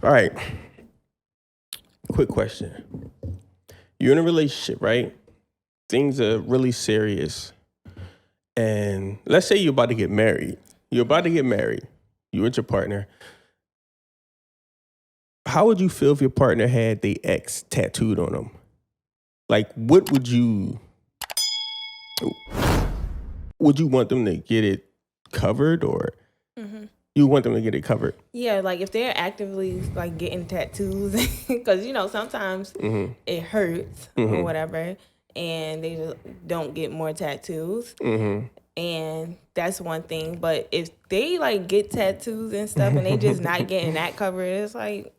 All right. Quick question. You're in a relationship, right? Things are really serious. And let's say you're about to get married. You're about to get married. You with your partner. How would you feel if your partner had the ex tattooed on them? Like, what would you want them to get it covered, or you want them to get it covered? Yeah, like if they're actively like getting tattoos, because sometimes it hurts or whatever, and they just don't get more tattoos, and that's one thing. But if they like get tattoos and stuff, and they just not getting that covered, it's like,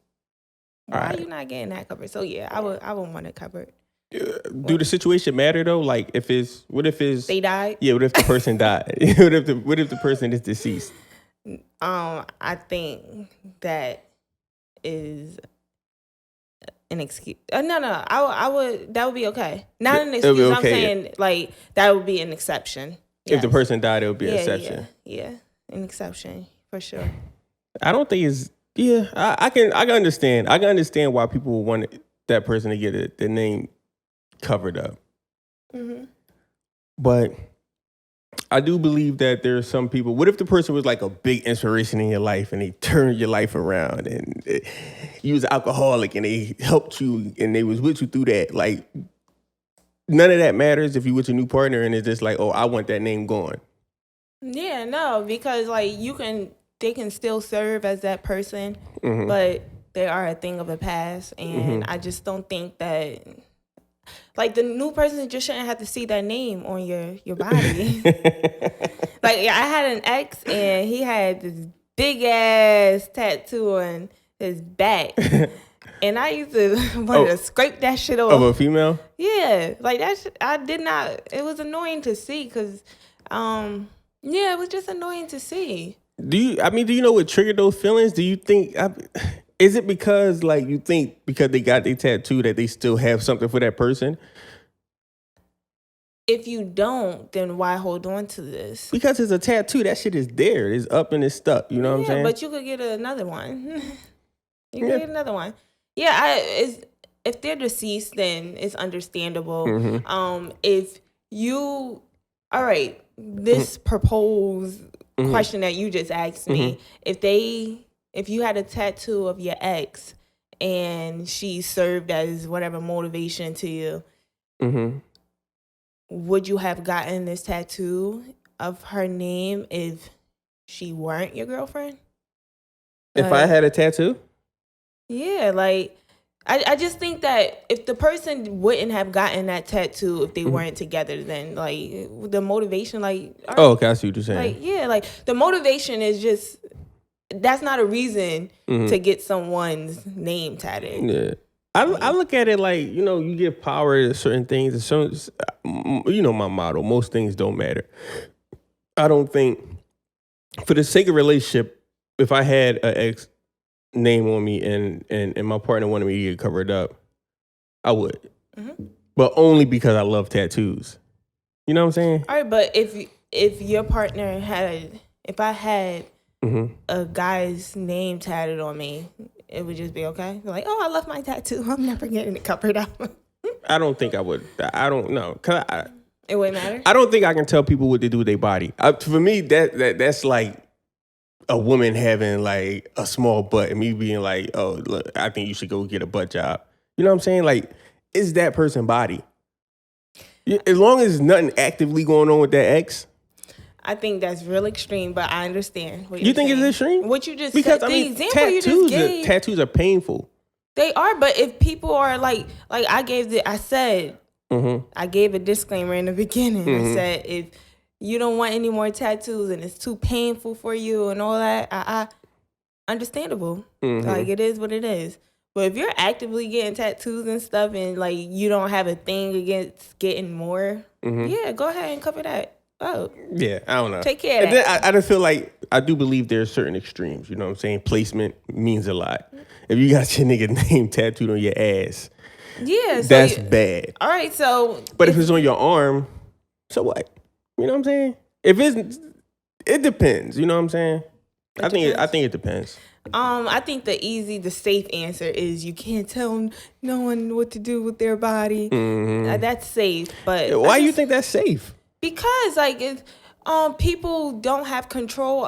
why are you not getting that covered? So yeah, I would want it covered. Do the situation matter though? Like, what if it's They died. Yeah, what if the person died? What if the person is deceased? I think that is an excuse. No, I would. That would be okay. Not an It'll be excuse. I'm okay, saying like that would be an exception. If the Yes. person died, it would be an exception. Yeah, an exception for sure. I don't think it's. Yeah, I can understand. I can understand why people would want that person to get the name covered up. But I do believe that there are some people. What if the person was like a big inspiration in your life and they turned your life around, and you was alcoholic and they helped you and they was with you through that? Like, none of that matters if you with your new partner and it's just like, oh, I want that name gone. Yeah, no, because like they can still serve as that person, but they are a thing of the past, and I just don't think that. Like the new person just shouldn't have to see that name on your body. Like I had an ex and he had this big ass tattoo on his back, and I used to want to scrape that shit off. Of a female? Yeah, like I did not. It was annoying to see because, yeah, it was just annoying to see. Do you know what triggered those feelings? Do you think is it because like you think because they got their tattoo that they still have something for that person? If you don't, then why hold on to this? Because it's a tattoo, that shit is there. It's up and it's stuck. You know what I'm saying? But you could get another one. You could get another one. Yeah, if they're deceased, then it's understandable. If you, all right, this proposed question that you just asked me, if you had a tattoo of your ex and she served as whatever motivation to you, would you have gotten this tattoo of her name if she weren't your girlfriend? If I had a tattoo? Yeah, like I just think that if the person wouldn't have gotten that tattoo if they weren't together, then like the motivation, like oh, okay, I see what you're saying. like yeah, like the motivation is just that's not a reason to get someone's name tatted. Yeah. I look at it like, you give power to certain things. And my motto, most things don't matter. I don't think, for the sake of relationship, if I had an ex name on me and my partner wanted me to get covered up, I would. But only because I love tattoos. You know what I'm saying? All right, but if your partner if I had a guy's name tatted on me, it would just be okay. Like, oh, I love my tattoo. I'm never getting it covered up. I don't think I would. I don't know. It wouldn't matter. I don't think I can tell people what to do with their body. For me, that's like a woman having like a small butt and me being like, oh, look, I think you should go get a butt job. You know what I'm saying? Like, it's that person's body. As long as nothing actively going on with that ex. I think that's real extreme, but I understand what you think saying. It's extreme? What you just because said, I mean, tattoos are painful. They are, but if people are like I gave a disclaimer in the beginning. I said if you don't want any more tattoos and it's too painful for you and all that, I understandable. Like it is what it is. But if you're actively getting tattoos and stuff and like you don't have a thing against getting more, yeah, go ahead and cover that. Oh. Yeah, I don't know. Take care of that. Then I just feel like I do believe there are certain extremes. You know what I'm saying? Placement means a lot. If you got your nigga name tattooed on your ass, yeah, that's bad. All right, so but if it's on your arm, so what? You know what I'm saying? It depends. You know what I'm saying? I think it depends. I think the safe answer is you can't tell no one what to do with their body. That's safe, but Why do you think that's safe? Because people don't have control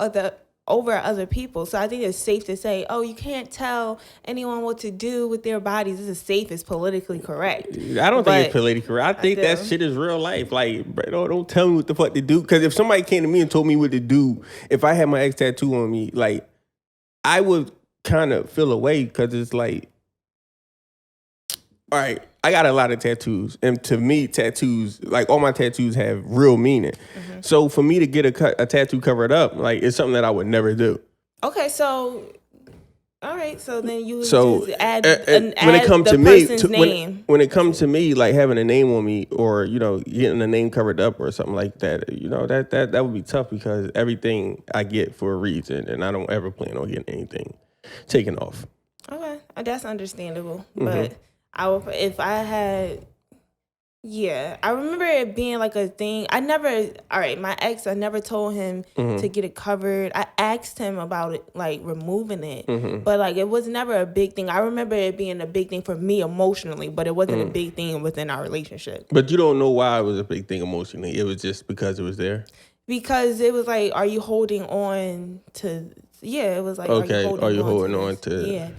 over other people, so I think it's safe to say, oh, you can't tell anyone what to do with their bodies. This is safe. It's politically correct. I don't think it's politically correct. I think that shit is real life. Like, bro, don't tell me what the fuck to do. Because if somebody came to me and told me what to do, if I had my ex tattoo on me, like, I would kind of feel away because it's like, all right, I got a lot of tattoos. And to me, tattoos, like all my tattoos have real meaning. So for me to get a tattoo covered up, like it's something that I would never do. Okay, so, all right, so then you just add when it comes to me, when it comes to me, like having a name on me or, you know, getting a name covered up or something like that, you know, that would be tough because everything I get for a reason and I don't ever plan on getting anything taken off. Okay, that's understandable. But I would, if I had, I remember it being like a thing. My ex, I never told him to get it covered. I asked him about it, like removing it, but like it was never a big thing. I remember it being a big thing for me emotionally, but it wasn't a big thing within our relationship. But you don't know why it was a big thing emotionally. It was just because it was there? Because it was like, are you holding on to... Yeah, it was like, okay, are you holding on to...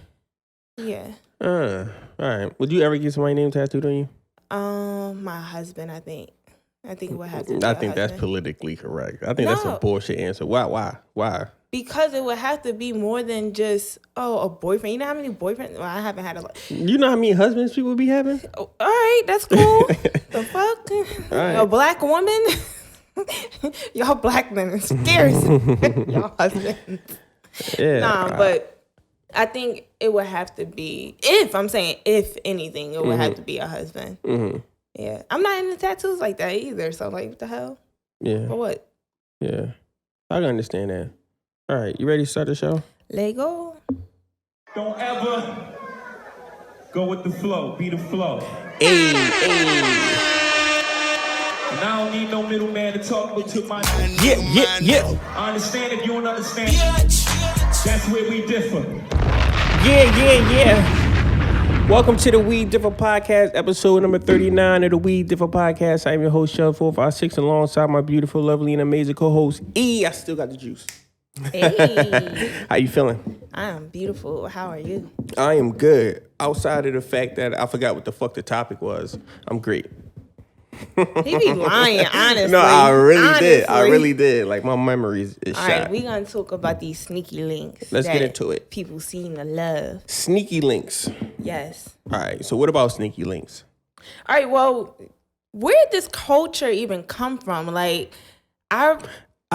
Yeah. All right. Would you ever get somebody's name tattooed on you? My husband, I think. I think it would have to be I think that's politically correct. I think that's a bullshit answer. Why? Because it would have to be more than just, a boyfriend. You know how many boyfriends? Well, I haven't had a lot. You know how many husbands people be having? Oh, all right, that's cool. The fuck? Right. A black woman? Y'all black men are scary. Y'all husbands. Yeah. But I think it would have to be, if anything, it would have to be a husband. Yeah. I'm not into tattoos like that either. So, like, what the hell? Yeah. For what? Yeah. I can understand that. All right. You ready to start the show? Lego. Don't ever go with the flow. Be the flow. Hey. And I don't need no middleman to talk to my... Yeah. I understand if you don't understand. That's where we differ. Yeah. Welcome to the We Differ Podcast, episode number 39 of the We Differ Podcast. I am your host, Shell 456, alongside my beautiful, lovely, and amazing co-host, E. I still got the juice. Hey. How you feeling? I'm beautiful. How are you? I am good. Outside of the fact that I forgot what the fuck the topic was, I'm great. He be lying, honestly. No, I really did. Like, my memory is shot. All right, we're going to talk about these sneaky links. Let's get into it. People seem to love. Sneaky links. Yes. All right, so what about sneaky links? All right, well, where did this culture even come from? Like, I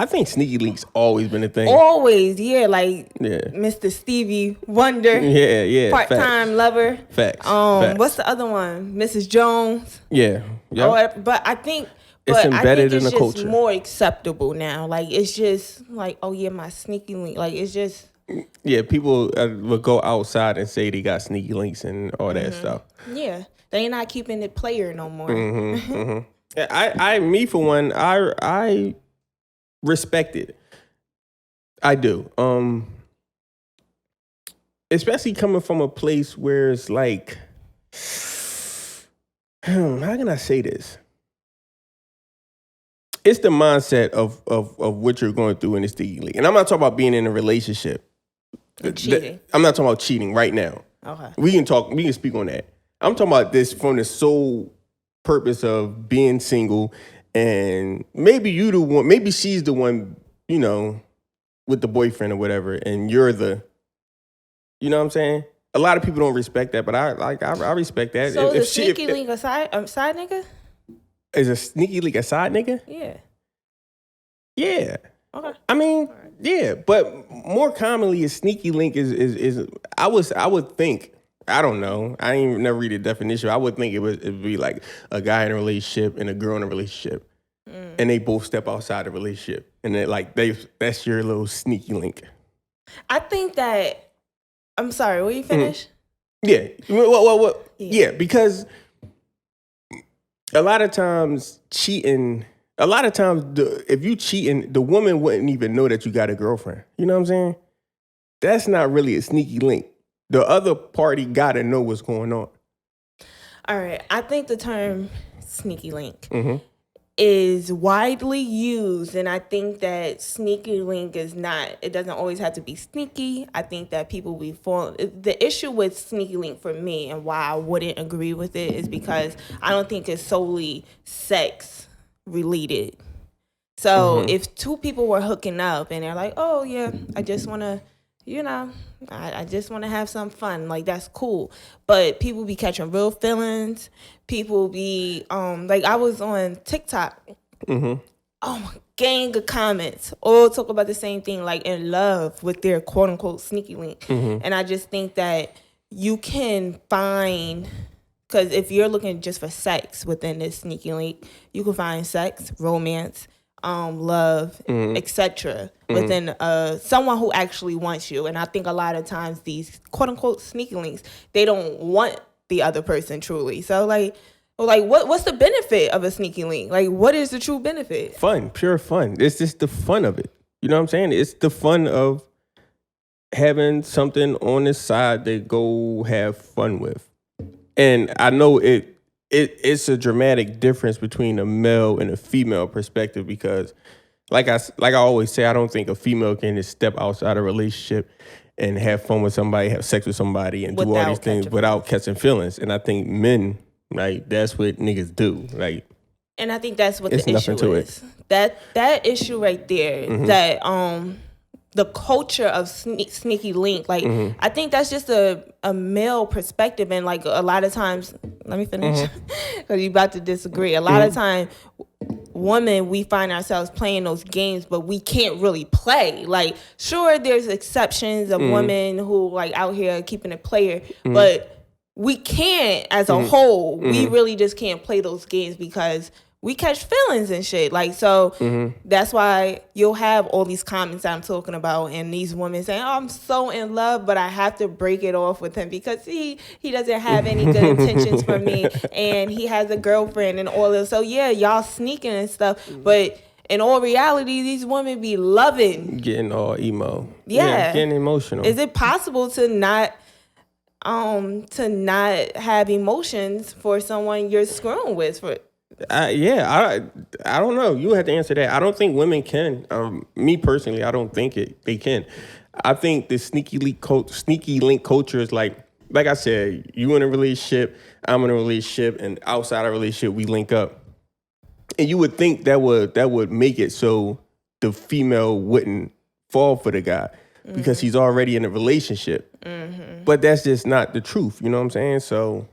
think sneaky links always been a thing. Always, yeah. Like Mr. Stevie Wonder. Yeah. Part-time lover. Facts. What's the other one? Mrs. Jones. Yeah. But I think it's embedded in the culture. It's more acceptable now. Like, it's just like, oh yeah, my sneaky link. Like, it's just... Yeah, people will go outside and say they got sneaky links and all that stuff. Yeah. They not keeping it player no more. Yeah, me for one, I respect it. I do. Especially coming from a place where it's like, how can I say this? It's the mindset of what you're going through in this league. And I'm not talking about being in a relationship. Cheating. I'm not talking about cheating right now. Okay. We can speak on that. I'm talking about this from the sole purpose of being single, and maybe you the one, maybe she's the one, you know, with the boyfriend or whatever, and you're the, you know what I'm saying? A lot of people don't respect that, but I respect that. So is a sneaky link a side nigga? Is a sneaky link a side nigga? Yeah. Yeah. Okay. I mean, yeah, but more commonly, a sneaky link is I would think, I don't know, I ain't never read a definition. I would think it'd be like a guy in a relationship and a girl in a relationship, and they both step outside the relationship, and that's your little sneaky link. I think that. I'm sorry. Will you finish? Yeah. Well. Yeah, because a lot of times cheating. A lot of times, if you cheating, the woman wouldn't even know that you got a girlfriend. You know what I'm saying? that's not really a sneaky link. The other party gotta know what's going on. All right. I think the term sneaky link is widely used, and I think that sneaky link is not, it doesn't always have to be sneaky. I think that people be the issue with sneaky link for me and why I wouldn't agree with it is because I don't think it's solely sex related. So if two people were hooking up and they're like, oh yeah, I just want to, I just want to have some fun. Like, that's cool. But people be catching real feelings. People be, like, I was on TikTok. Oh, my gang of comments all talk about the same thing, like in love with their quote unquote sneaky link. And I just think that you can find, because if you're looking just for sex within this sneaky link, you can find sex, romance, love, etc. within someone who actually wants you. And I think a lot of times these quote unquote sneaky links, they don't want the other person truly. So like what's the benefit of a sneaky link? Like, what is the true benefit? Fun, pure fun. It's just the fun of it. You know what I'm saying? It's the fun of having something on the side to go have fun with. And I know it's a dramatic difference between a male and a female perspective because, like I always say, I don't think a female can just step outside a relationship and have fun with somebody, have sex with somebody, and do all these things without catching feelings. And I think men, right, that's what niggas do, right? And I think that's what the issue is. That issue right there, that the culture of sneaky link, like I think that's just a male perspective, and like a lot of times, let me finish because you're about to disagree. A lot of times, women, we find ourselves playing those games, but we can't really play. Like, sure, there's exceptions of women who like out here keeping it player, but we can't as a whole. We really just can't play those games because we catch feelings and shit. Like, so that's why you'll have all these comments that I'm talking about, and these women saying, oh, I'm so in love, but I have to break it off with him because he doesn't have any good intentions for me, and he has a girlfriend and all this. So yeah, y'all sneaking and stuff, but in all reality, these women be loving. Getting all emo. Yeah. Getting emotional. Is it possible to not have emotions for someone you're screwing with? I don't know. You have to answer that. I don't think women can. Me personally, I don't think they can. I think the sneaky link culture is like I said, you in a relationship, I'm in a relationship, and outside a relationship, we link up. And you would think that would make it so the female wouldn't fall for the guy because he's already in a relationship. But that's just not the truth. You know what I'm saying? So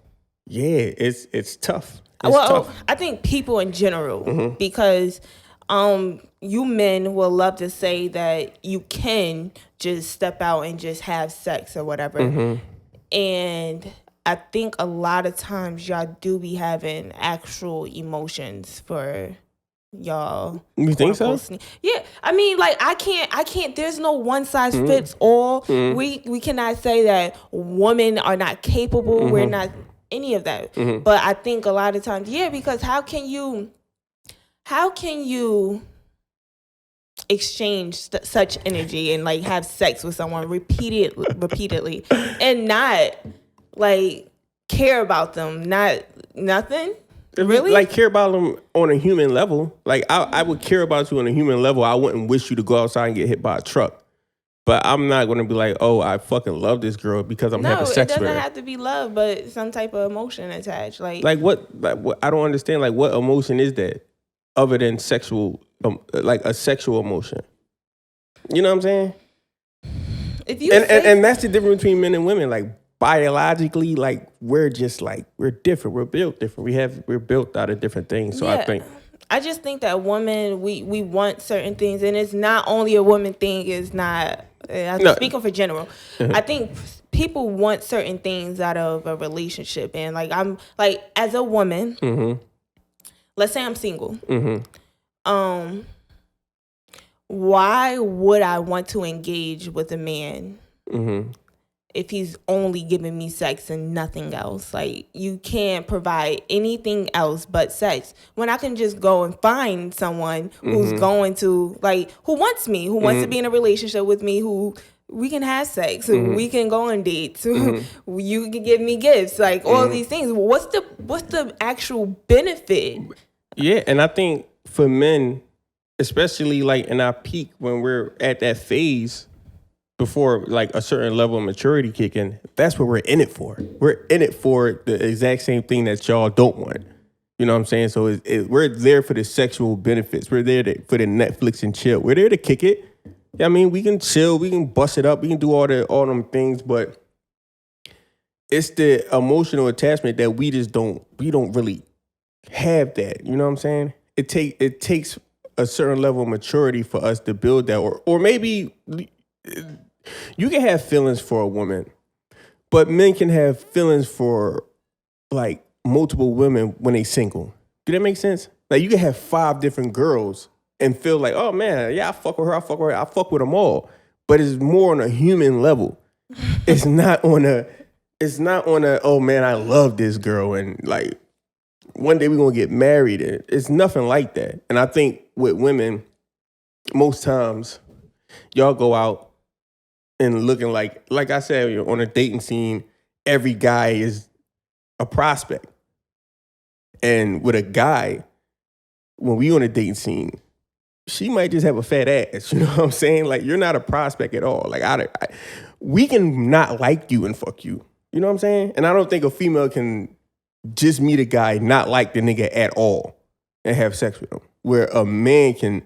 yeah, it's tough. I think people in general, because you men will love to say that you can just step out and just have sex or whatever. And I think a lot of times y'all do be having actual emotions for y'all. You think so? Yeah. I mean, like, I can't, there's no one size fits all. We cannot say that women are not capable. We're not any of that. But I think a lot of times, yeah, because how can you exchange such energy and like have sex with someone repeatedly and not like care about them, nothing? Really? Like, care about them on a human level. Like, I would care about you on a human level. I wouldn't wish you to go outside and get hit by a truck. But I'm not going to be like, oh, I fucking love this girl because I'm having sex with her. No, it doesn't have to be love, but some type of emotion attached. Like what? I don't understand. Like, what emotion is that other than sexual, like a sexual emotion? You know what I'm saying? And that's the difference between men and women. Like, biologically, like, we're different. We're built different. We're built out of different things. So yeah. I just think that women, we want certain things, and it's not only a woman thing. It's not. I'm speaking for general. I think people want certain things out of a relationship, and like I'm like as a woman, let's say I'm single. Why would I want to engage with a man if he's only giving me sex and nothing else? Like, you can't provide anything else but sex, when I can just go and find someone who's going to, like, who wants me, who wants to be in a relationship with me, who we can have sex. We can go on dates. You can give me gifts. Like all these things. What's the actual benefit? Yeah, and I think for men, especially like in our peak when we're at that phase before like a certain level of maturity kick in, that's what we're in it for. We're in it for the exact same thing that y'all don't want. You know what I'm saying? So we're there for the sexual benefits. We're there for the Netflix and chill. We're there to kick it. I mean, we can chill, we can bust it up, we can do all them things, but it's the emotional attachment that we don't really have that. You know what I'm saying? It takes a certain level of maturity for us to build that, or maybe you can have feelings for a woman, but men can have feelings for like multiple women when they single. Do that make sense? Like you can have 5 different girls and feel like, oh man, yeah, I fuck with her, I fuck with them all. But it's more on a human level. It's not on a, oh man, I love this girl and like one day we're gonna get married. It's nothing like that. And I think with women, most times, y'all go out and looking like I said, you're on a dating scene, every guy is a prospect. And with a guy, when we on a dating scene, she might just have a fat ass. You know what I'm saying? Like, you're not a prospect at all. Like, we can not like you and fuck you. You know what I'm saying? And I don't think a female can just meet a guy, not like the nigga at all, and have sex with him. Where a man can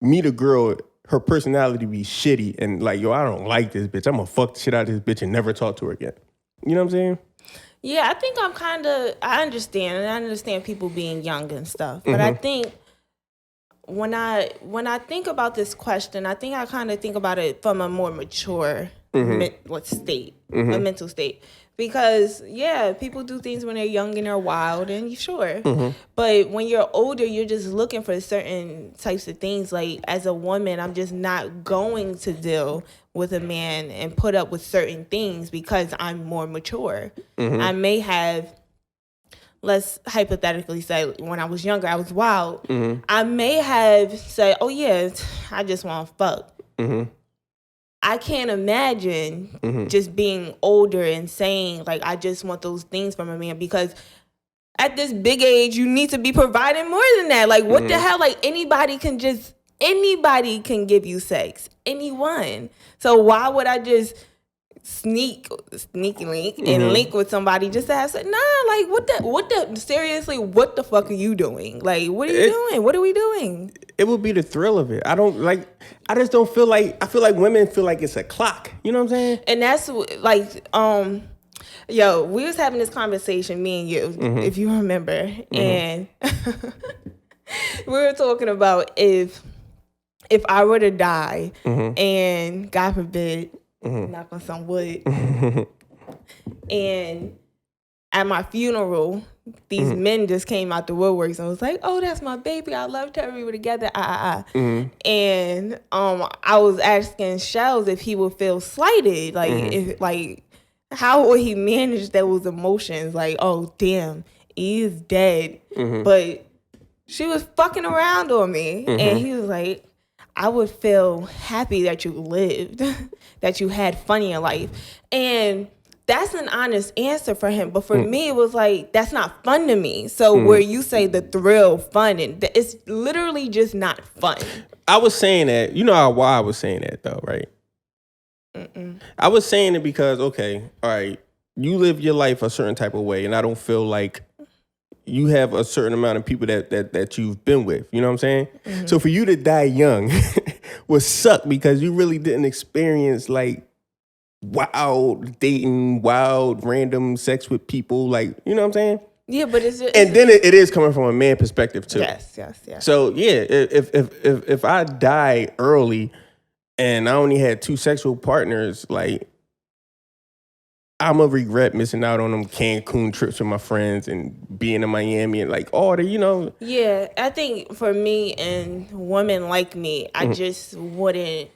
meet a girl, her personality be shitty, and like, yo, I don't like this bitch. I'm gonna fuck the shit out of this bitch and never talk to her again. You know what I'm saying? Yeah, I think I understand people being young and stuff. But I think when I think about this question, I think I kind of think about it from a more mature state, a mental state. Because, yeah, people do things when they're young and they're wild, and sure. But when you're older, you're just looking for certain types of things. Like, as a woman, I'm just not going to deal with a man and put up with certain things because I'm more mature. I may have, let's hypothetically say, when I was younger, I was wild. I may have said, oh, yeah, I just want to fuck. I can't imagine just being older and saying, like, I just want those things from a man, because at this big age, you need to be providing more than that. Like, what the hell? Like, anybody can give you sex. Anyone. So why would I just sneaky link and link with somebody just to have sex? Nah, like, seriously, what the fuck are you doing? Like, what are you doing? What are we doing? It would be the thrill of it. I just don't feel like, I feel like women feel like it's a clock. You know what I'm saying? And that's like, yo, we was having this conversation, me and you, if you remember. And we were talking about if I were to die and God forbid, knock on some wood, and at my funeral, these men just came out the woodworks and was like, oh, that's my baby. I loved her. We were together. And I was asking Shells if he would feel slighted. Like, how would he manage those emotions? Like, oh, damn, he is dead. But she was fucking around on me. And he was like, I would feel happy that you lived, that you had fun in your life. And that's an honest answer for him. But for me, it was like, that's not fun to me. So where you say the thrill, fun, and it's literally just not fun. I was saying that, you know why I was saying that though, right? I was saying it because, okay, all right, you live your life a certain type of way, and I don't feel like you have a certain amount of people that you've been with. You know what I'm saying? So for you to die young would suck because you really didn't experience like wild dating, wild random sex with people. Like, you know what I'm saying? Yeah, but it's and then it is coming from a man perspective too. Yes. So yeah, if I die early and I only had 2 sexual partners, like, I'm gonna regret missing out on them Cancun trips with my friends and being in Miami and like all the, you know. Yeah, I think for me and women like me, I just wouldn't.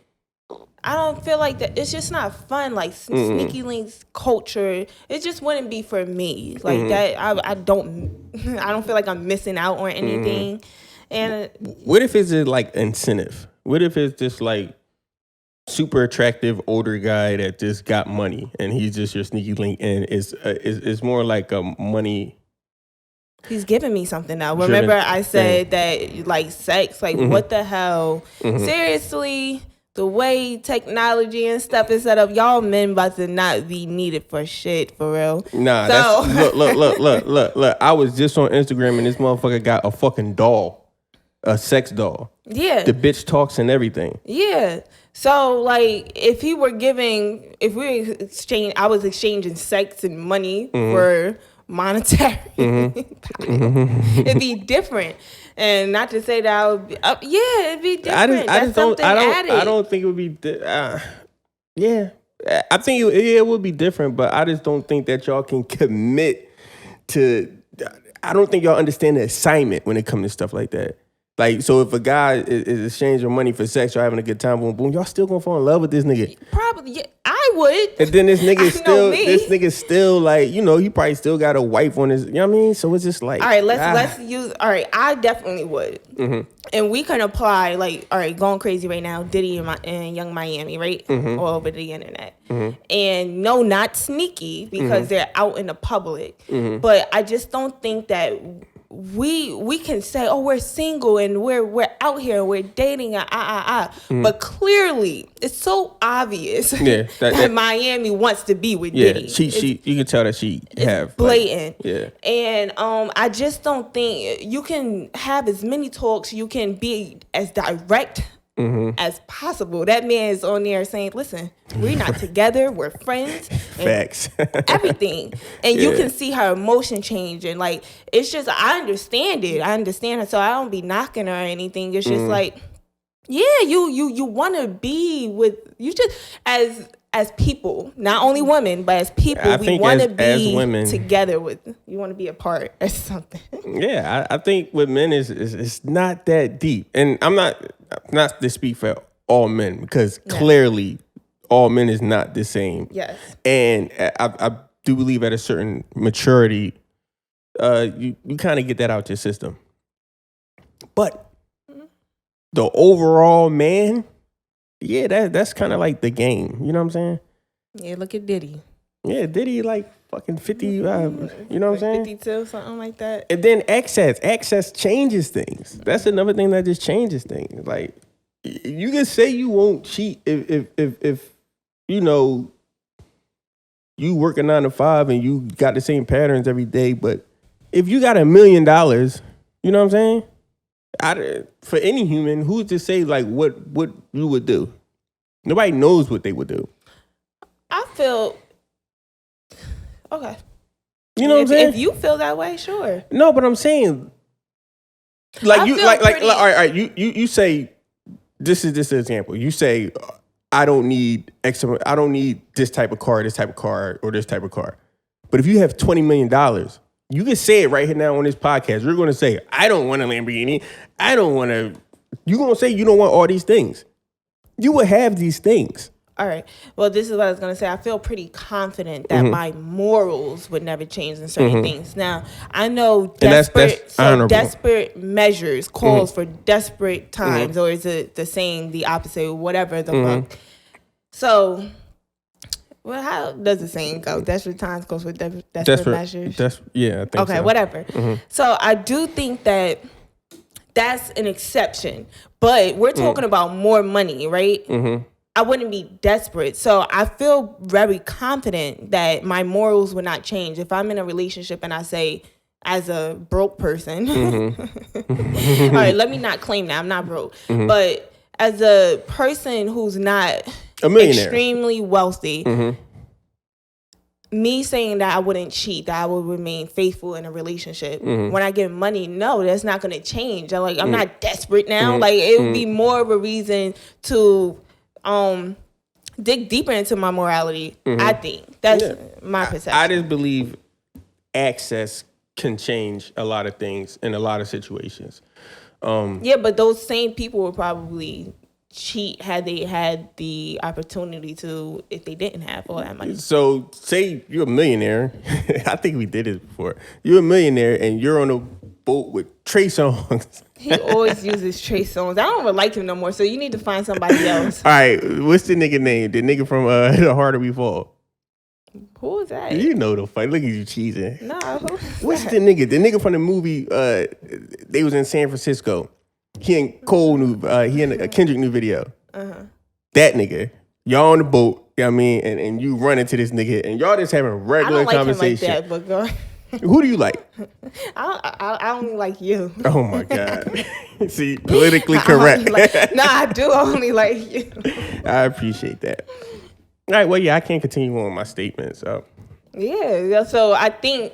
I don't feel like that. It's just not fun. Like sneaky links culture, it just wouldn't be for me. Like that, I don't feel like I'm missing out on anything. And what if it's like incentive? What if it's just like super attractive older guy that just got money and he's just your sneaky link, and it's more like a money. He's giving me something now. Remember I said that, like, sex, like, what the hell? Seriously, the way technology and stuff is set up, y'all men about to not be needed for shit, for real. Nah, so. look. I was just on Instagram and this motherfucker got a fucking doll, a sex doll. Yeah. The bitch talks and everything. Yeah. So, like, if I was exchanging sex and money for monetary, it'd be different. And not to say that I would be it'd be different. I don't think it would be. Yeah, I think it would be different, but I just don't think that y'all can commit to. I don't think y'all understand the assignment when it comes to stuff like that. Like, so if a guy is exchanging money for sex or having a good time, boom, boom, y'all still gonna fall in love with this nigga? Probably, yeah, I would. And then this nigga's still like, you know, he probably still got a wife on his, you know what I mean? So it's just like, all right, let's use. All right, I definitely would, and we can apply, like, all right, going crazy right now, Diddy and Young Miami, right, all over the internet, and no, not sneaky because they're out in the public, but I just don't think that. We can say, oh, we're single and we're out here and we're dating, but clearly it's so obvious that Miami wants to be with Diddy. She you can tell that it's blatant. Like, and I just don't think you can have as many talks. You can be as direct as possible. That man is on there saying, listen, we're not together, we're friends. Facts. Everything. And you can see her emotion change. And, like, it's just, I understand it. So I don't be knocking her or anything. It's just like, yeah, you want to be with, you just, as people, not only women, but as people, we want to be together with, you want to be apart or something. Yeah, I think with men it's not that deep. And I'm not to speak for all men, because clearly all men is not the same. Yes. And I do believe at a certain maturity, you kind of get that out your system. But the overall man, yeah, that's kind of like the game. You know what I'm saying? Yeah, look at Diddy. Yeah, Diddy like fucking 50, you know what I'm saying? 52, something like that. And then access changes things. That's another thing that just changes things. Like, you can say you won't cheat if you know, you work a 9 to 5 and you got the same patterns every day, but if you got $1 million, you know what I'm saying? For any human, who's to say like what you would do? Nobody knows what they would do. I feel okay. You know what I'm saying? If you feel that way, sure. No, but I'm saying, like, you like all right. You say this is an example. You say I don't need I don't need this type of car, or this type of car. But if you have $20 million, you can say it right here now on this podcast. You're going to say, I don't want a Lamborghini. I don't want to. You're going to say you don't want all these things. You will have these things. All right. Well, this is what I was going to say. I feel pretty confident that my morals would never change in certain things. Now, I know desperate measures calls for desperate times, or is it the saying the opposite, whatever the fuck. So, well, how does the saying go? Desperate times goes for desperate measures? Yeah, I think okay, so. Whatever. So, I do think that that's an exception. But we're talking about more money, right? I wouldn't be desperate. So I feel very confident that my morals would not change. If I'm in a relationship and I say, as a broke person, all right, let me not claim that I'm not broke, but as a person who's not a millionaire, extremely wealthy, me saying that I wouldn't cheat, that I would remain faithful in a relationship. When I get money, no, that's not going to change. I'm not desperate now. Like, it would be more of a reason to dig deeper into my morality. I think that's my perception. I just believe access can change a lot of things in a lot of situations. Yeah, but those same people would probably cheat had they had the opportunity to, if they didn't have all that money. So say you're a millionaire. I think we did it before. You're a millionaire and you're on a boat with Trey Songz. He always uses Trey Songz. I don't even like him no more, so you need to find somebody else. All right, what's the nigga name? The nigga from The Harder We Fall. Who is that? You know the fight. Look at you cheesing. No, who is What's that? the nigga? The nigga from the movie, they was in San Francisco. He and Cole he in a Kendrick new video. That nigga. Y'all on the boat, you know what I mean? And you run into this nigga and y'all just having I regular don't like conversation. him like that, but go. Who do you like? I only like you. Oh my God. See, politically I only correct. like- I do only like you. I appreciate that. All right, well, yeah, I can't continue on my statement, so. Yeah, so I think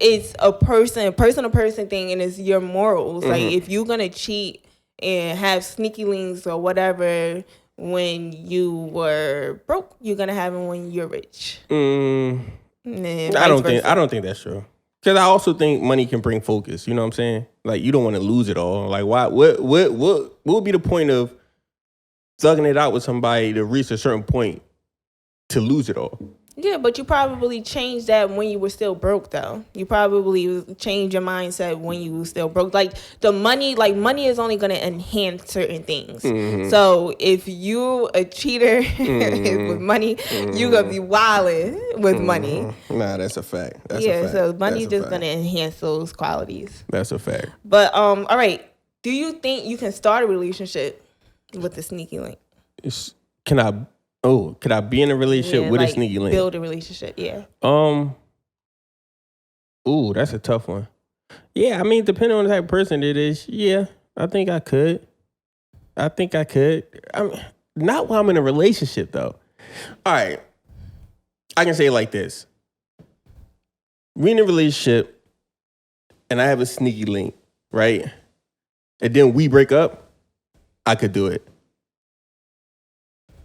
it's a person to person thing, and it's your morals. Like if you're gonna cheat and have sneaky links or whatever when you were broke, you're gonna have them when you're rich. I don't think that's true. Because I also think money can bring focus. You know what I'm saying? Like you don't want to lose it all. Like why? What would be the point of thugging it out with somebody to reach a certain point to lose it all? Yeah, but you probably changed that when you were still broke, though. You probably changed your mindset when you were still broke. Like money is only going to enhance certain things. So if you a cheater with money, you gonna be wilding with money. Nah, that's a fact. That's a fact. So money That's a just fact. gonna enhance those qualities. That's a fact. But all right, do you think you can start a relationship with the sneaky link? Could I be in a relationship with a sneaky link? Build a relationship, yeah. Ooh, that's a tough one. Yeah, I mean, depending on the type of person it is, yeah, I think I could. I mean, not while I'm in a relationship, though. All right. I can say it like this. We in a relationship, and I have a sneaky link, right? And then we break up, I could do it.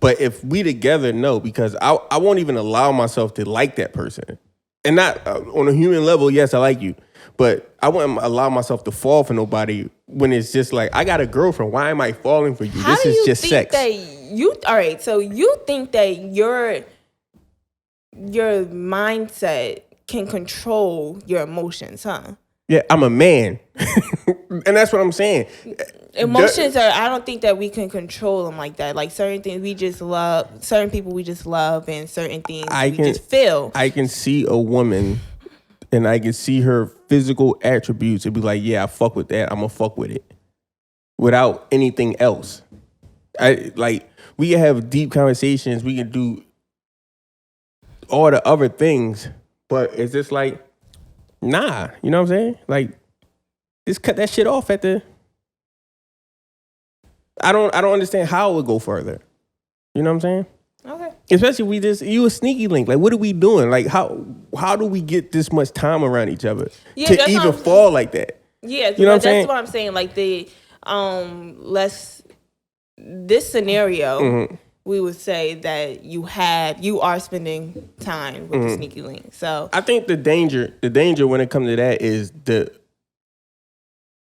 But if we together, no, because I won't even allow myself to like that person. And not on a human level, yes, I like you. But I wouldn't allow myself to fall for nobody when it's just like, I got a girlfriend. Why am I falling for you? This is just sex. All right, so you think that your mindset can control your emotions, huh? Yeah, I'm a man. And that's what I'm saying. Emotions I don't think that we can control them like that. Like certain things we just love, certain people we just love, and certain things we just feel. I can see a woman and I can see her physical attributes and be like, yeah, I fuck with that. I'm gonna fuck with it without anything else. We can have deep conversations. We can do all the other things, but it's just like, nah, you know what I'm saying? Like, just cut that shit off at the. I don't understand how it would go further. You know what I'm saying? Okay. Especially you a sneaky link. Like, what are we doing? Like, how do we get this much time around each other to even fall like that? Yeah, you know what I'm saying? That's what I'm saying. Like this scenario, we would say that you are spending time with the sneaky link. So I think the danger when it comes to that is the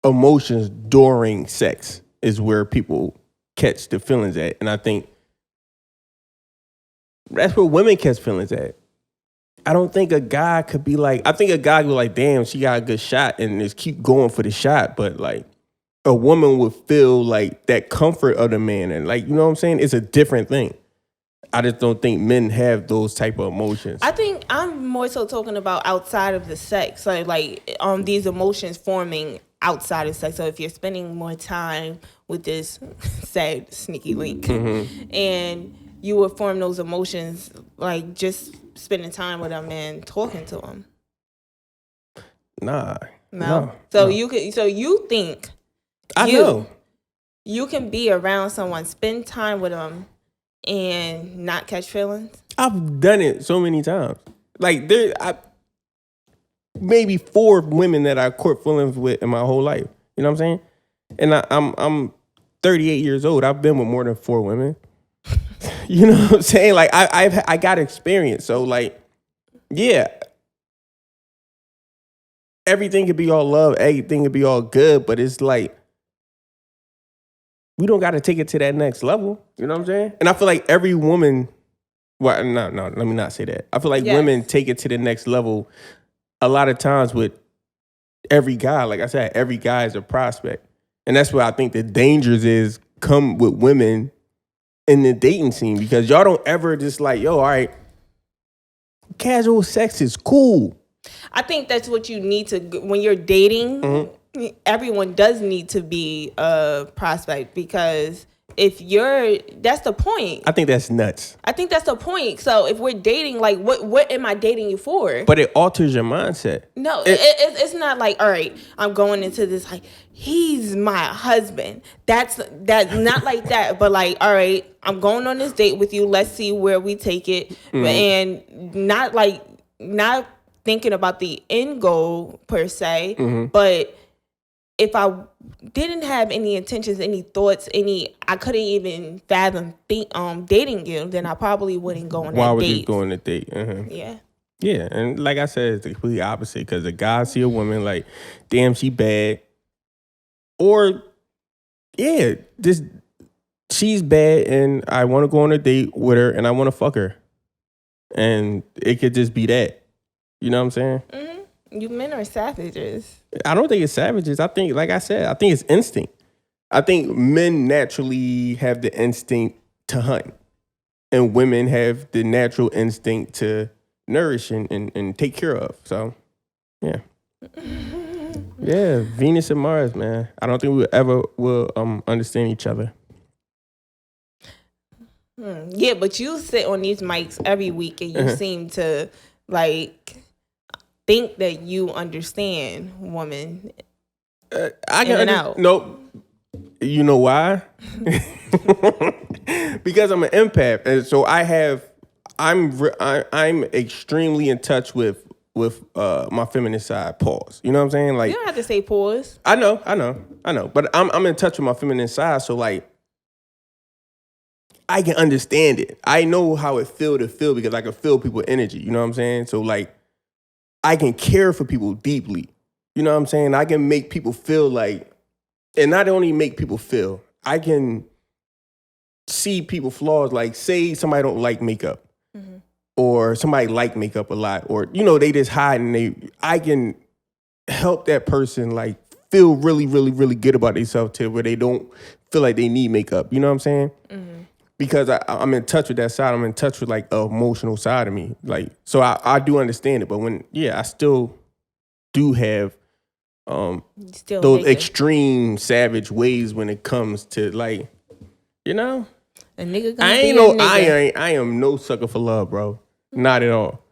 emotions during sex is where people catch the feelings at. And I think that's where women catch feelings at. I don't think a guy could be like, I think a guy could be like, damn, she got a good shot and just keep going for the shot. But like a woman would feel like that comfort of the man. And like, you know what I'm saying? It's a different thing. I just don't think men have those type of emotions. I think I'm more so talking about outside of the sex. Like these emotions forming outside of sex. So if you're spending more time with this said sneaky link and you would form those emotions like just spending time with them and talking to them. Nah. No. So you think I know you can be around someone, spend time with them and not catch feelings? I've done it so many times. Like maybe 4 women that I caught feelings with in my whole life. You know what I'm saying? And I'm 38 years old. I've been with more than 4 women. You know what I'm saying? Like I got experience. So like, yeah. Everything could be all love, everything could be all good, but it's like we don't got to take it to that next level. You know what I'm saying? And I feel like every woman, well, no, let me not say that. I feel like women take it to the next level a lot of times with every guy, like I said, every guy is a prospect. And that's where I think the dangers is come with women in the dating scene, because y'all don't ever just like, yo, all right, casual sex is cool. I think that's what you need to, when you're dating, everyone does need to be a prospect, because that's the point. I think that's nuts. I think that's the point. So if we're dating, like, what am I dating you for? But it alters your mindset. No, it's not like, all right, I'm going into this like, he's my husband. That's not like that. But like, all right, I'm going on this date with you. Let's see where we take it. And not thinking about the end goal per se, but if I didn't have any intentions, any thoughts, I couldn't even fathom dating you, then I probably wouldn't go on that date. Why would you go on a date? Yeah. Yeah, and like I said, it's the complete opposite, because a guy see a woman like, damn, she bad. Or, yeah, she's bad and I want to go on a date with her and I want to fuck her. And it could just be that. You know what I'm saying? You men are savages. I don't think it's savages. I think, like I said, I think it's instinct. I think men naturally have the instinct to hunt. And women have the natural instinct to nourish and take care of. So, yeah. Yeah, Venus and Mars, man. I don't think we ever will understand each other. Yeah, but you sit on these mics every week and you seem to, like, think that you understand women I in and out. Nope. You know why? Because I'm an empath, and so I'm extremely in touch with my feminine side. Pause. You know what I'm saying? Like, You don't have to say pause. I know. But I'm in touch with my feminine side, so like I can understand it. I know how it feel because I can feel people's energy. You know what I'm saying? So like I can care for people deeply. You know what I'm saying? I can make people feel like, and not only make people feel, I can see people flaws. Like, say somebody don't like makeup, or somebody like makeup a lot, or they just hide, and I can help that person like feel really, really, really good about themselves to where they don't feel like they need makeup. You know what I'm saying? Because I'm in touch with that side. I'm in touch with like the emotional side of me. Like, so I do understand it. But I still do have those extreme savage ways when it comes to like, a nigga gonna I be ain't a no nigga. I am no sucker for love, bro. Not at all.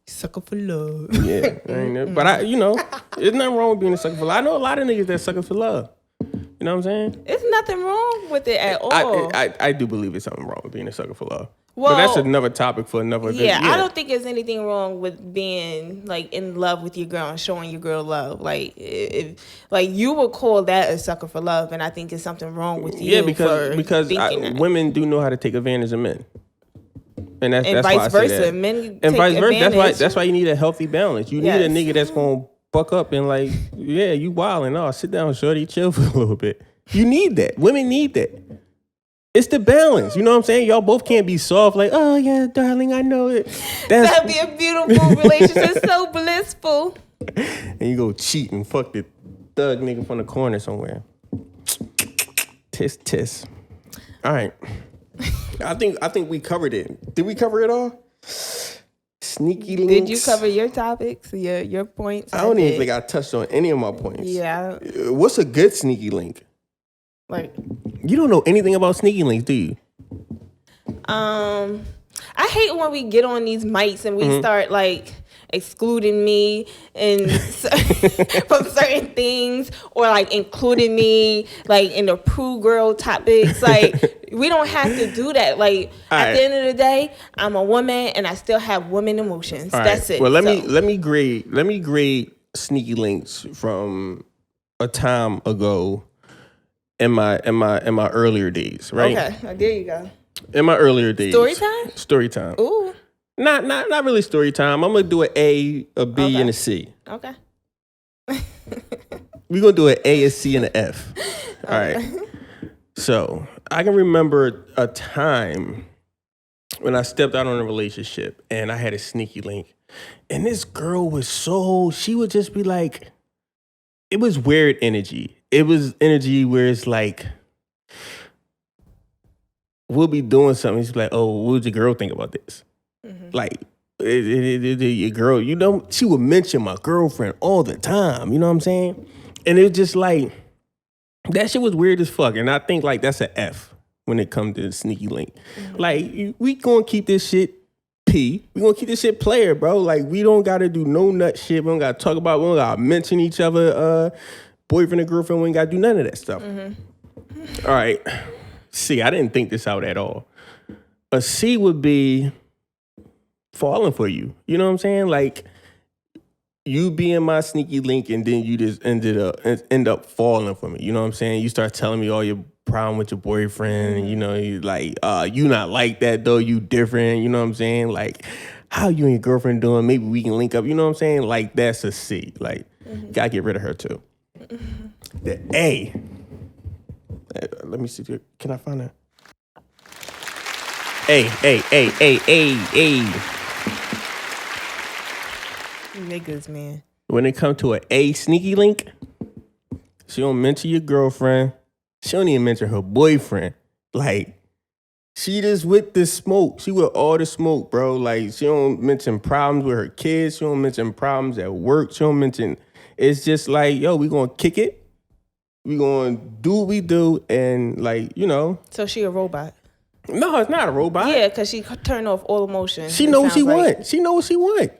Sucker for love. Yeah, but there's nothing wrong with being a sucker for love. I know a lot of niggas that sucker for love. You know what I'm saying? There's nothing wrong with it at all. I do believe there's something wrong with being a sucker for love. Well, but that's another topic for another day. Yeah, I don't think there's anything wrong with being like in love with your girl and showing your girl love. Like, you would call that a sucker for love, and I think there's something wrong with you. Yeah, because women do know how to take advantage of men. And that's vice why I say versa. that. Men and vice versa. advantage. That's why you need a healthy balance. You need a nigga that's gonna buck up and like, yeah, you wildin'. Oh, sit down, shorty, chill for a little bit. You need that. Women need that. It's the balance. You know what I'm saying? Y'all both can't be soft like, oh yeah, darling, I know it. That'd be a beautiful relationship, so blissful. And you go cheat and fuck the thug nigga from the corner somewhere. Tisk. All right. I think we covered it. Did we cover it all? Sneaky links. Did you cover your topics, your points? I don't even think I touched on any of my points. Yeah. What's a good sneaky link? Like, you don't know anything about sneaky links, do you? I hate when we get on these mics and we start like excluding me and from certain things, or like including me like in the Prue girl topics. Like, we don't have to do that. Like, at the end of the day, I'm a woman and I still have women emotions. That's it. Well, let me grade sneaky links from a time ago in my earlier days, right? Okay, there you go. In my earlier days. Story time. Ooh. Not really story time. I'm gonna do an A, a B, and a C. Okay. We're gonna do an A, a C, and an F. All right. So I can remember a time when I stepped out on a relationship and I had a sneaky link. And this girl was she would just be like, it was weird energy. It was energy where it's like, we'll be doing something. She's like, oh, what would your girl think about this? Like, your girl, you know, she would mention my girlfriend all the time. You know what I'm saying? And it was just like, that shit was weird as fuck. And I think like that's an F when it comes to the sneaky link. Like, we gonna keep this shit P. We gonna keep this shit player, bro. Like, we don't gotta do no nut shit. We don't gotta talk about, we don't gotta mention each other, boyfriend and girlfriend. We ain't gotta do none of that stuff. All right. C, I didn't think this out at all. A C would be falling for you. You know what I'm saying? Like, you being my sneaky link and then you just end up falling for me. You know what I'm saying? You start telling me all your problem with your boyfriend and you know, you like, you not like that though, you different. You know what I'm saying? Like, how you and your girlfriend doing? Maybe we can link up. You know what I'm saying? Like, that's a C. Like, gotta get rid of her too. The A. Let me see. Can I find that? A. Niggas, man. When it comes to an A sneaky link, she don't mention your girlfriend. She don't even mention her boyfriend. Like, she just with the smoke. She with all the smoke, bro. Like, she don't mention problems with her kids. She don't mention problems at work. She don't mention. It's just like, yo, we gonna kick it. We gonna do what we do, and like, you know. So she a robot? No, it's not a robot. Yeah, because she turned off all emotions. She knows what she want. She knows what she want.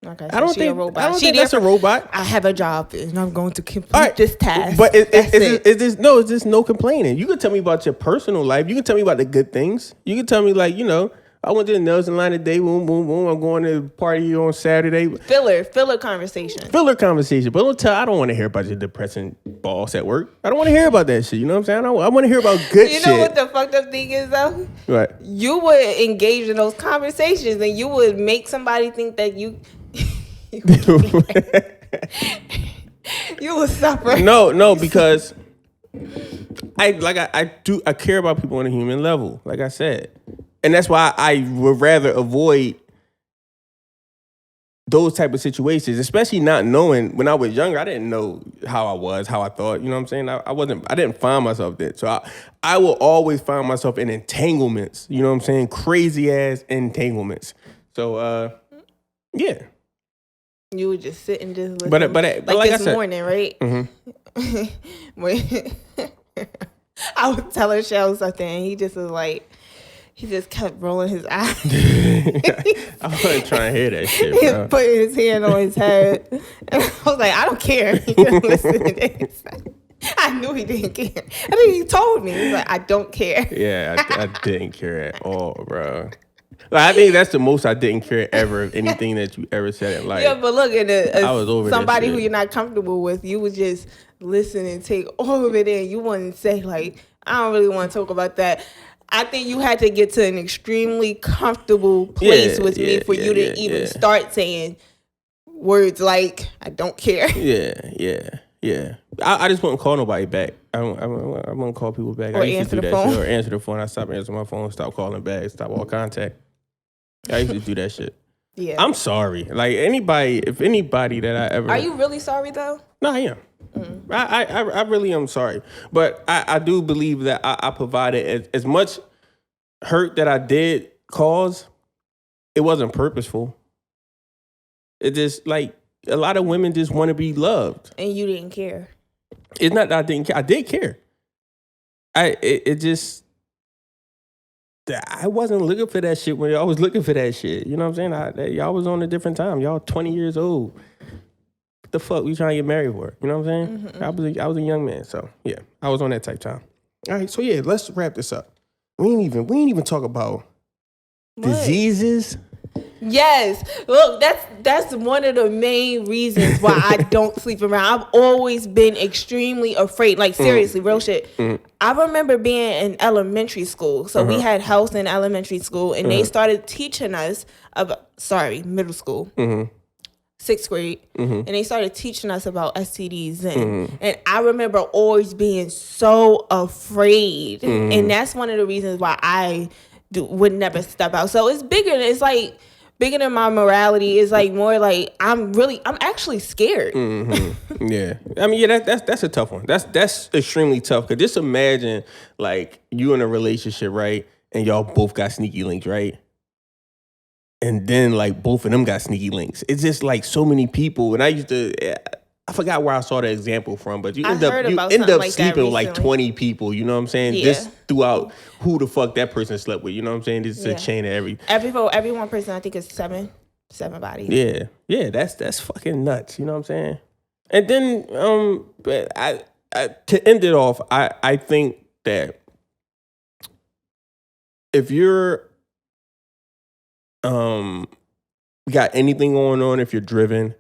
Okay, I don't she think a robot. I don't think that's a robot. I have a job and I'm going to complete this task. But is this no complaining? You can tell me about your personal life. You can tell me about the good things. You can tell me like, you know, I went to the Nelson line today. Boom, boom, boom. I'm going to a party on Saturday. Filler conversation. But I don't want to hear about your depressing boss at work. I don't want to hear about that shit. You know what I'm saying? I want to hear about good shit. You know what the fucked up thing is though? What? You would engage in those conversations and you would make somebody think that you would suffer. No, because I care about people on a human level, like I said. And that's why I would rather avoid those type of situations, especially not knowing. When I was younger, I didn't know how I thought. You know what I'm saying? I didn't find myself there. So I will always find myself in entanglements. You know what I'm saying? Crazy ass entanglements. So, yeah. You would just sit and just listen. But like this I said, morning, right? When I was telling Shell something, and he just was like, he just kept rolling his eyes. I wasn't trying to hear that shit, bro. He put his hand on his head. And I was like, I don't care. He couldn't listen to this. I knew he didn't care. I mean, he told me. He's like, I don't care. Yeah, I didn't care at all, bro. Like, I think that's the most I didn't care ever of anything that you ever said in life. Yeah, but look at it. I was over somebody that shit. who you're not comfortable with, you would just listen and take all of it in. You wouldn't say, like, I don't really want to talk about that. I think you had to get to an extremely comfortable place with me for you to even start saying words like, I don't care. Yeah. I just wouldn't call nobody back. I wouldn't call people back. Or I used answer to do the that phone. shit. Or answer the phone. I stopped answering my phone, stop calling back, stop all contact. I used to do that shit. Yeah. I'm sorry. Like, if anybody that I ever... Are you really sorry, though? No, I am. I really am sorry. But I do believe that I provided as much hurt that I did cause, it wasn't purposeful. It just, like, a lot of women just want to be loved. And you didn't care. It's not that I didn't care. I did care. It just... I wasn't looking for that shit when y'all was looking for that shit. You know what I'm saying? Y'all was on a different time. Y'all 20 years old. What the fuck we trying to get married for? You know what I'm saying? Mm-hmm. I was a young man, so yeah, I was on that type time. All right, so yeah, let's wrap this up. We ain't even talk about diseases. Yes. Look, that's one of the main reasons why I don't sleep around. I've always been extremely afraid. Like, seriously, real shit. I remember being in elementary school. So we had health in elementary school, and they started teaching us middle school. 6th grade. And they started teaching us about STDs. And I remember always being so afraid. And that's one of the reasons why I would never step out. So it's bigger. It's like, bigger than my morality. Is like more like I'm actually scared. Yeah, I mean, yeah, that's a tough one. That's extremely tough. Cause just imagine like you in a relationship, right, and y'all both got sneaky links, right, and then like both of them got sneaky links. It's just like so many people, and I forgot where I saw the example from, but you end up like sleeping with like 20 people. You know what I'm saying? Yeah. Just throughout who the fuck that person slept with. You know what I'm saying? This is a chain of every one person. I think it's seven bodies. Yeah, that's fucking nuts. You know what I'm saying? And then but I to end it off, I think that if you're got anything going on, if you're driven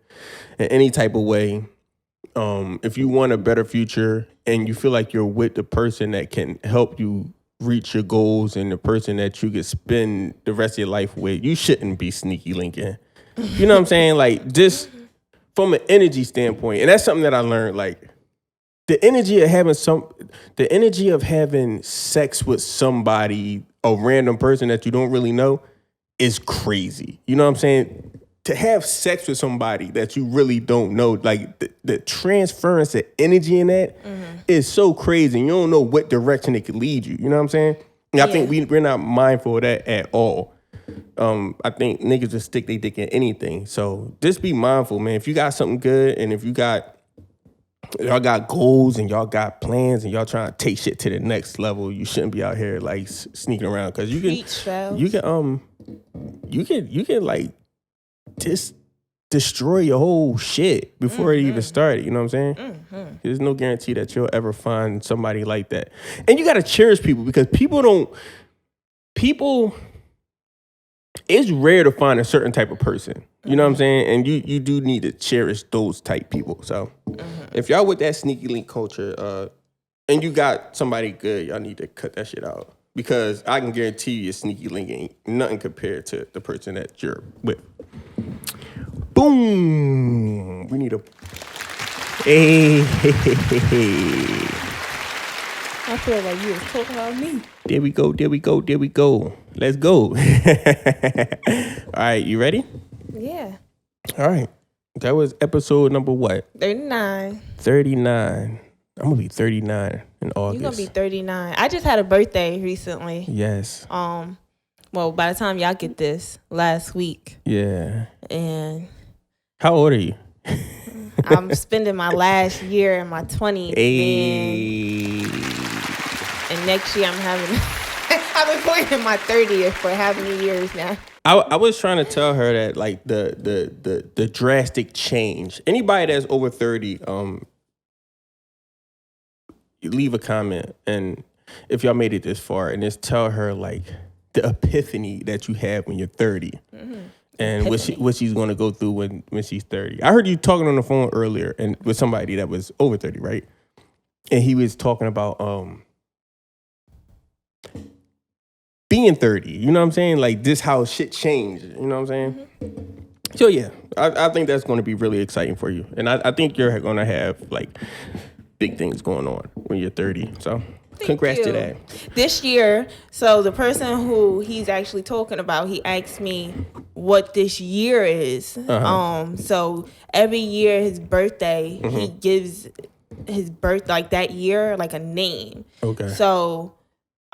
in any type of way, if you want a better future and you feel like you're with the person that can help you reach your goals and the person that you could spend the rest of your life with, you shouldn't be sneaky linking. You know what I'm saying? Like, just from an energy standpoint, and that's something that I learned, like the energy of having sex with somebody, a random person that you don't really know, is crazy. You know what I'm saying? To have sex with somebody that you really don't know, like the transference of energy in that is so crazy. And you don't know what direction it could lead you. You know what I'm saying? And I think we're not mindful of that at all. I think niggas just stick their dick in anything. So just be mindful, man. If you got something good and if y'all got goals and y'all got plans and y'all trying to take shit to the next level, you shouldn't be out here like sneaking around, because you can like just destroy your whole shit before it even started. You know what I'm saying? There's no guarantee that you'll ever find somebody like that. And you got to cherish people, because it's rare to find a certain type of person. You know what I'm saying? And you do need to cherish those type people. So if y'all with that sneaky link culture, and you got somebody good, y'all need to cut that shit out. Because I can guarantee you, sneaky link ain't nothing compared to the person that you're with. Boom! We need a... Hey. I feel like you was talking about me. There we go. Let's go. All right, you ready? Yeah. All right. That was episode number what? 39. 39. I'm going to be 39 in August. You're going to be 39. I just had a birthday recently. Yes. Well, by the time y'all get this, last week. Yeah. And how old are you? I'm spending my last year in my 20s. Hey. And next year I'm having... I've been going in my 30th for how many years now? I was trying to tell her that, like, the drastic change. Anybody that's over 30, leave a comment, and if y'all made it this far, and just tell her like the epiphany that you have when you're 30, and what she's going to go through when she's 30. I heard you talking on the phone earlier and with somebody that was over 30, right? And he was talking about being 30. You know what I'm saying? Like, this how shit changed. You know what I'm saying? So yeah, I think that's going to be really exciting for you, and I think you're going to have like big things going on when you're 30. So congrats to that. This year, so the person who he's actually talking about, he asked me what this year is. So every year, his birthday, he gives his birth, like that year, like a name. Okay. So,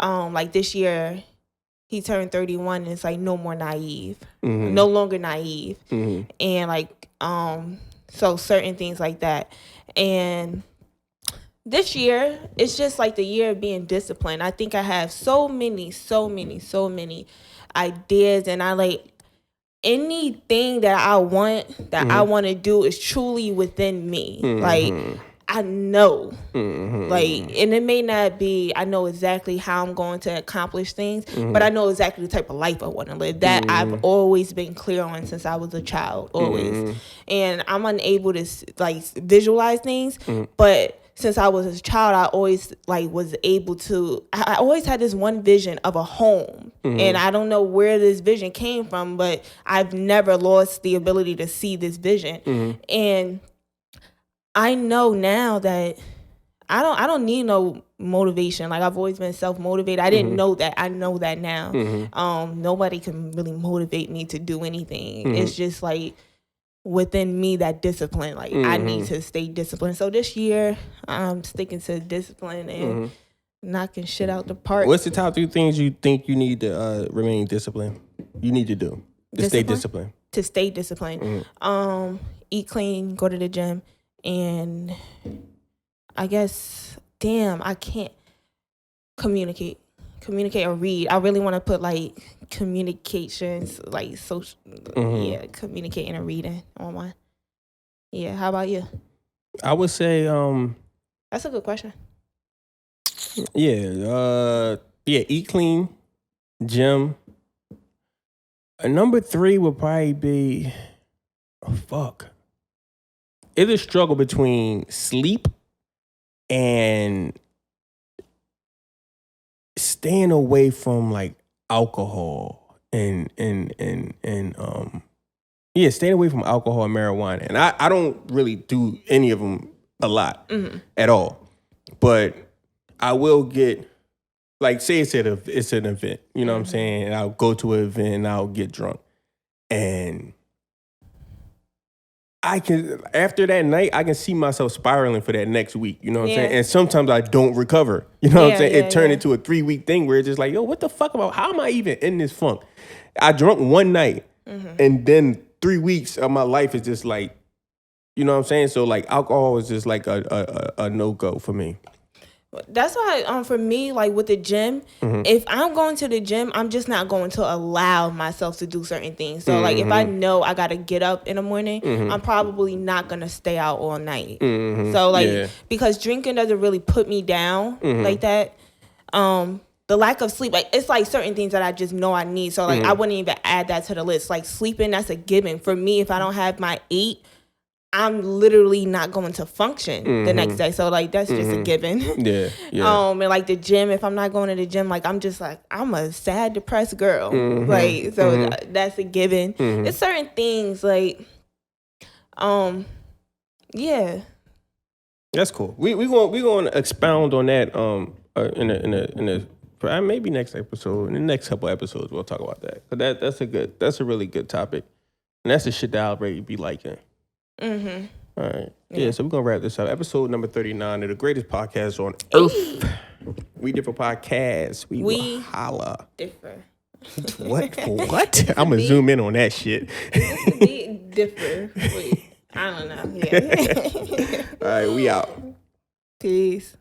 like this year, he turned 31, and it's like no more naive, no longer naive, and like so certain things like that, and. This year, it's just like the year of being disciplined. I think I have so many ideas, and I like anything that I want, I want to do is truly within me. Like, I know, like, and it may not be, I know exactly how I'm going to accomplish things, but I know exactly the type of life I want to live. That I've always been clear on since I was a child, always. And I'm unable to like visualize things, but since I was a child, I always like was able to, I always had this one vision of a home. And I don't know where this vision came from, but I've never lost the ability to see this vision. And I know now that I don't need no motivation. Like I've always been self-motivated. I didn't know that. I know that now. Nobody can really motivate me to do anything. It's just like within me, that discipline. Like I need to stay disciplined. So this year I'm sticking to discipline and knocking shit out the park. What's the top 3 things you think you need to remain disciplined? You need to do to stay disciplined. To stay disciplined. Eat clean, go to the gym, and I guess, I can't communicate or read. I really want to put like communications, like social, communicating and reading on one. Yeah, how about you? I would say, that's a good question. Eat clean, gym. Number 3 would probably be, it's a struggle between sleep and staying away from like alcohol and staying away from alcohol and marijuana. And I don't really do any of them a lot at all. But I will get, like, say it's an event, you know what I'm saying? And I'll go to an event and I'll get drunk. And after that night, I can see myself spiraling for that next week, you know what I'm saying? And sometimes I don't recover, you know what I'm saying? It turned into a 3-week thing where it's just like, yo, what the fuck how am I even in this funk? I drunk one night and then 3 weeks of my life is just like, you know what I'm saying? So like alcohol is just like a no-go for me. That's why, for me, like with the gym, if I'm going to the gym, I'm just not going to allow myself to do certain things. So, like, if I know I got to get up in the morning, I'm probably not going to stay out all night. So, like, because drinking doesn't really put me down like that. The lack of sleep, like, it's like certain things that I just know I need. So, like, I wouldn't even add that to the list. Like, sleeping, that's a given. For me, if I don't have my 8, I'm literally not going to function the next day. So, like, that's just a given. Yeah. And, like, the gym, if I'm not going to the gym, like, I'm just, like, I'm a sad, depressed girl. Like, so that's a given. It's certain things, like, yeah. That's cool. We going to expound on that in a maybe next episode. In the next couple episodes, we'll talk about that. But that's a really good topic. And that's the shit that I'll already be liking. All right. Yeah, so we're going to wrap this up. Episode number 39 of the greatest podcast on earth. We differ podcast. We will holla. Differ. What? I'm going to zoom in on that shit. Differ. Wait, I don't know. Yeah. All right, we out. Peace.